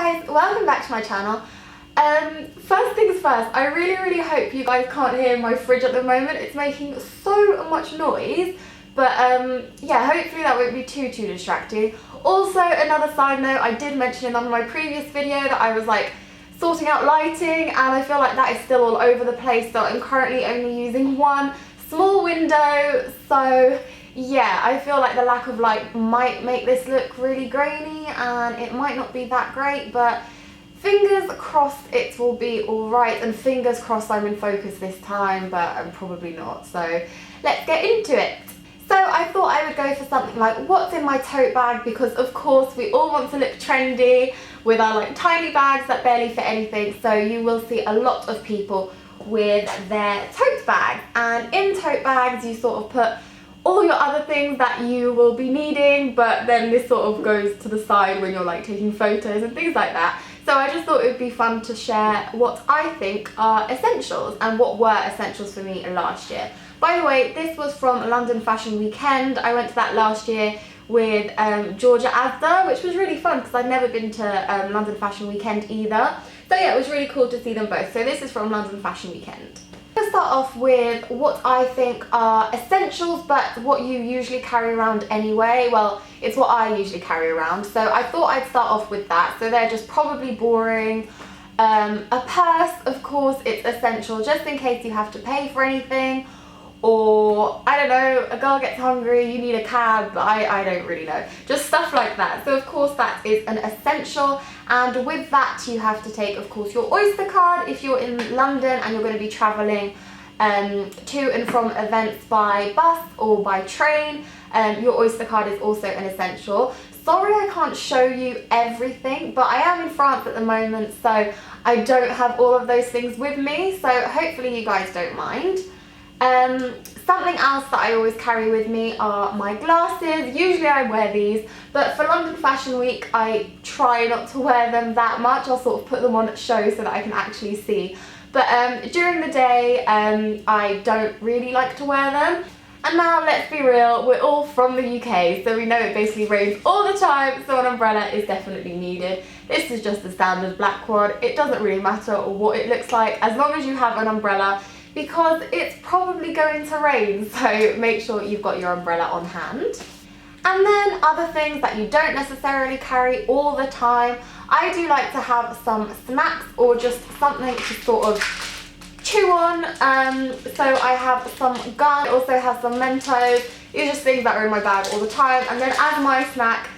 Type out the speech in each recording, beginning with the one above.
guys, welcome back to my channel. First things first, I really hope you guys can't hear my fridge at the moment. It's making so much noise, but yeah, hopefully that won't be too distracting. Also, another side note, I did mention in my previous video that I was like sorting out lighting, and I feel like that is still all over the place, so I'm currently only using one small window. So yeah, I feel like the lack of light might make this look really grainy and it might not be that great, but fingers crossed it will be alright, and fingers crossed I'm in focus this time, but I'm probably not. So let's get into it. So I thought I would go for something like what's in my tote bag, because of course we all want to look trendy with our like tiny bags that barely fit anything. So you will see a lot of people with their tote bags, and in tote bags you sort of put all your other things that you will be needing, but then this sort of goes to the side when you're like taking photos and things like that. So I just thought it would be fun to share what I think are essentials and what were essentials for me last year. By the way, this was from London Fashion Weekend. I went to that last year with Georgia Asda, which was really fun because I'd never been to London Fashion Weekend either. So yeah, it was really cool to see them both. So this is from London Fashion Weekend. I'm going to start off with what I think are essentials, but what you usually carry around anyway. Well, it's what I usually carry around, so I thought I'd start off with that. So they're just probably boring. A purse, of course, it's essential just in case you have to pay for anything, or I don't know, a girl gets hungry, you need a cab, I don't really know, just stuff like that. So of course that is an essential, and with that you have to take, of course, your Oyster Card if you're in London and you're going to be travelling to and from events by bus or by train. Your Oyster Card is also an essential. Sorry I can't show you everything, but I am in France at the moment, so I don't have all of those things with me, so hopefully you guys don't mind. Something else that I always carry with me are my glasses. Usually I wear these, but for London Fashion Week I try not to wear them that much. I'll sort of put them on at show so that I can actually see. But during the day I don't really like to wear them. And now let's be real, we're all from the UK, so we know it basically rains all the time, so an umbrella is definitely needed. This is just a standard black one. It doesn't really matter what it looks like as long as you have an umbrella, because it's probably going to rain, so make sure you've got your umbrella on hand. And then other things that you don't necessarily carry all the time, I do like to have some snacks or just something to sort of chew on. So I have some gum, I also have some Mentos. These are just things that are in my bag all the time. And then as my snack,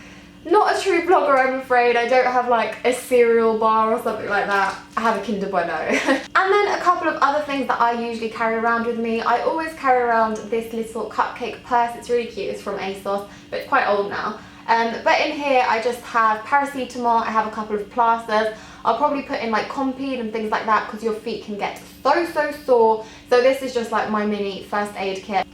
not a true blogger I'm afraid, I don't have like a cereal bar or something like that. I have a Kinder Bueno. And then a couple of other things that I usually carry around with me. I always carry around this little cupcake purse. It's really cute, it's from ASOS, but it's quite old now. But in here I just have paracetamol, I have a couple of plasters. I'll probably put in like Compeed and things like that because your feet can get so sore. So this is just like my mini first aid kit.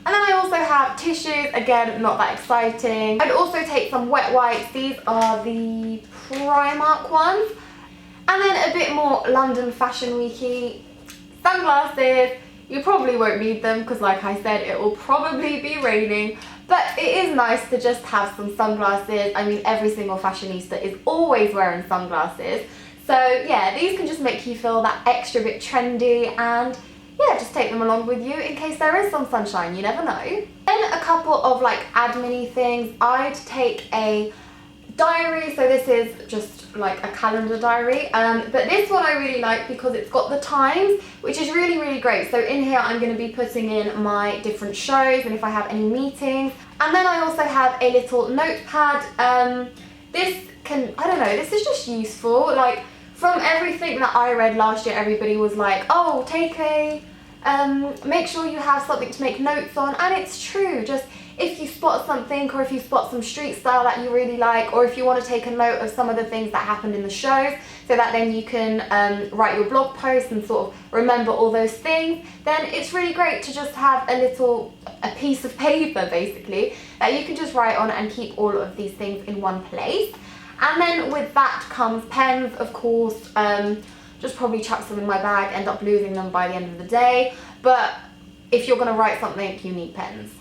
And then I also have tissues, again, not that exciting. I'd also take some wet wipes. These are the Primark ones. And then a bit more London Fashion Weeky. Sunglasses. You probably won't need them because like I said, it will probably be raining. But it is nice to just have some sunglasses. I mean, every single fashionista is always wearing sunglasses. So yeah, these can just make you feel that extra bit trendy, and yeah, just take them along with you in case there is some sunshine, you never know. Then a couple of like admin-y things. I'd take a diary, so this is just like a calendar diary, but this one I really like because it's got the times, which is really great. So in here I'm going to be putting in my different shows and if I have any meetings. And then I also have a little notepad. This can, I don't know, this is just useful. Like from everything that I read last year, everybody was like, oh, take a make sure you have something to make notes on, and it's true. Just if you spot something, or if you spot some street style that you really like, or if you want to take a note of some of the things that happened in the shows so that then you can write your blog post and sort of remember all those things, then it's really great to just have a piece of paper basically that you can just write on and keep all of these things in one place. And then with that comes pens, of course. Just probably chuck some in my bag, end up losing them by the end of the day, but if you're going to write something, you need pens.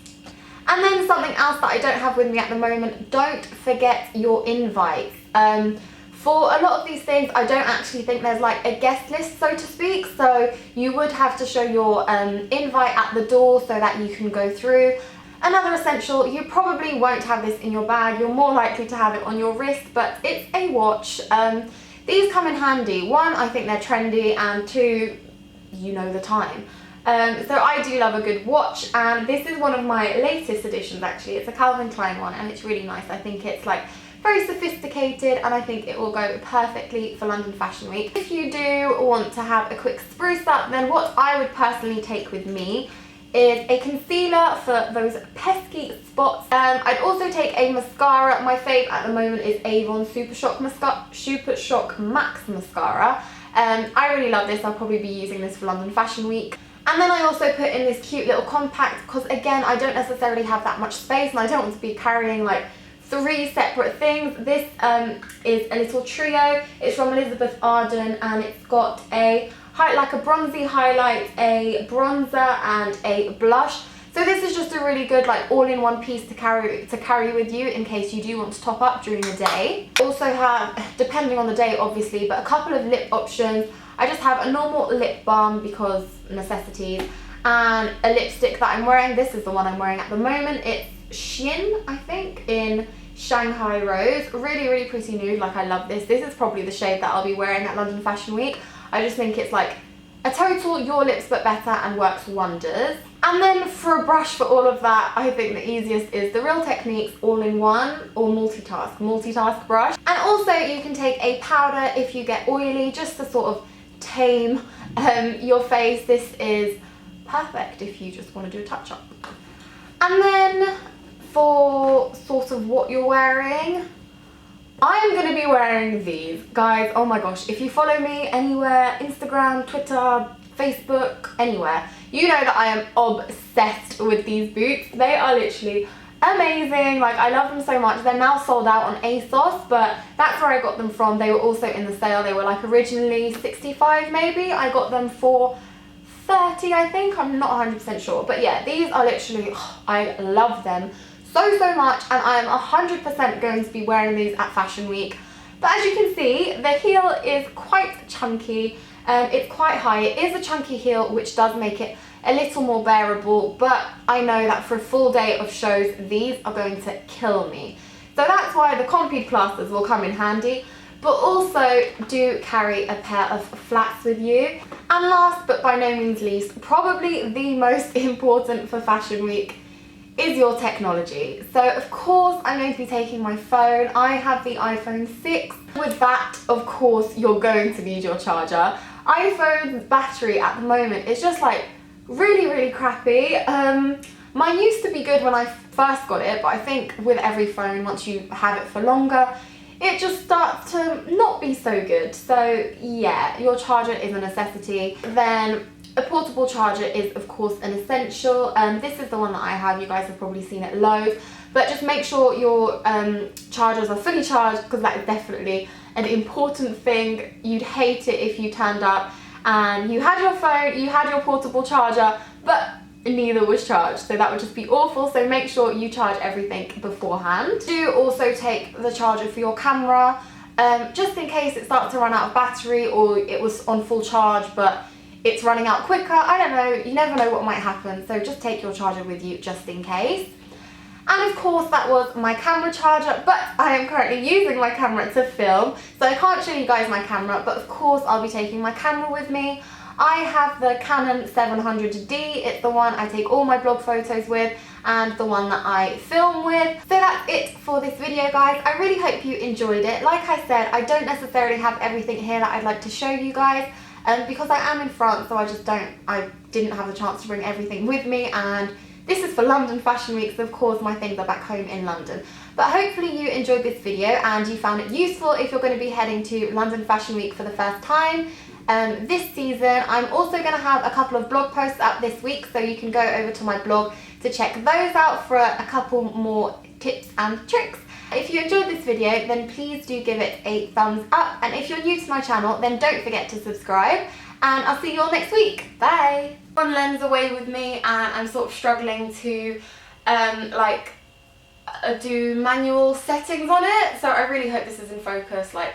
And then something else that I don't have with me at the moment, don't forget your invites. For a lot of these things, I don't actually think there's like a guest list, so to speak, so you would have to show your invite at the door so that you can go through. Another essential, you probably won't have this in your bag, you're more likely to have it on your wrist, but it's a watch. These come in handy. One, I think they're trendy, and two, you know the time. So I do love a good watch, and this is one of my latest additions actually. It's a Calvin Klein one, and it's really nice. I think it's like very sophisticated, and I think it will go perfectly for London Fashion Week. If you do want to have a quick spruce up, then what I would personally take with me is a concealer for those pesky spots. I'd also take a mascara. My fave at the moment is Avon Super Shock Max Mascara. I really love this. I'll probably be using this for London Fashion Week. And then I also put in this cute little compact because, again, I don't necessarily have that much space and I don't want to be carrying like 3 separate things. This is a little trio. It's from Elizabeth Arden, and it's got a like a bronzy highlight, a bronzer, and a blush. So this is just a really good like all-in-one piece to carry with you in case you do want to top up during the day. Also have, depending on the day obviously, but a couple of lip options. I just have a normal lip balm because necessities, and a lipstick that I'm wearing. This is the one I'm wearing at the moment. It's Shien, I think, in Shanghai Rose. Really, really pretty nude. Like, I love this. This is probably the shade that I'll be wearing at London Fashion Week. I just think it's like a total your lips but better and works wonders. And then for a brush for all of that, I think the easiest is the Real Techniques all-in-one or multitask brush. And also you can take a powder if you get oily, just to sort of tame your face. This is perfect if you just want to do a touch-up. And then for sort of what you're wearing, I'm going to be wearing these. Guys, oh my gosh, if you follow me anywhere, Instagram, Twitter, Facebook, anywhere, you know that I am obsessed with these boots. They are literally amazing. Like, I love them so much. They're now sold out on ASOS, but that's where I got them from. They were also in the sale. They were like originally 65 maybe. I got them for 30, I think. I'm not 100% sure. But yeah, these are literally, I love them so much, and I am 100% going to be wearing these at Fashion Week. But as you can see, the heel is quite chunky. It's quite high. It is a chunky heel, which does make it a little more bearable, but I know that for a full day of shows, these are going to kill me. So that's why the compied plasters will come in handy, but also do carry a pair of flats with you. And last but by no means least, probably the most important for Fashion Week, is your technology. So of course I'm going to be taking my phone. I have the iPhone 6. With that, of course, you're going to need your charger. iPhone's battery at the moment is just like really crappy. Mine used to be good when I first got it, but I think with every phone, once you have it for longer, it just starts to not be so good. So yeah, your charger is a necessity. Then a portable charger is of course an essential. This is the one that I have. You guys have probably seen it loads, but just make sure your chargers are fully charged, because that is definitely an important thing. You'd hate it if you turned up and you had your phone, you had your portable charger, but neither was charged. So that would just be awful. So make sure you charge everything beforehand. Do also take the charger for your camera, just in case it starts to run out of battery, or it was on full charge but it's running out quicker. I don't know, you never know what might happen, so just take your charger with you just in case. And of course that was my camera charger, but I am currently using my camera to film, so I can't show you guys my camera, but of course I'll be taking my camera with me. I have the Canon 700D, it's the one I take all my blog photos with, and the one that I film with. So that's it for this video, guys. I really hope you enjoyed it. Like I said, I don't necessarily have everything here that I'd like to show you guys, because I am in France, so I didn't have the chance to bring everything with me, and this is for London Fashion Week, so of course my things are back home in London. But hopefully you enjoyed this video and you found it useful if you're going to be heading to London Fashion Week for the first time this season. I'm also going to have a couple of blog posts up this week, so you can go over to my blog to check those out for a couple more tips and tricks. If you enjoyed this video, then please do give it a thumbs up, and if you're new to my channel, then don't forget to subscribe, and I'll see you all next week. Bye! One lens away with me, and I'm sort of struggling to do manual settings on it, so I really hope this is in focus. Like,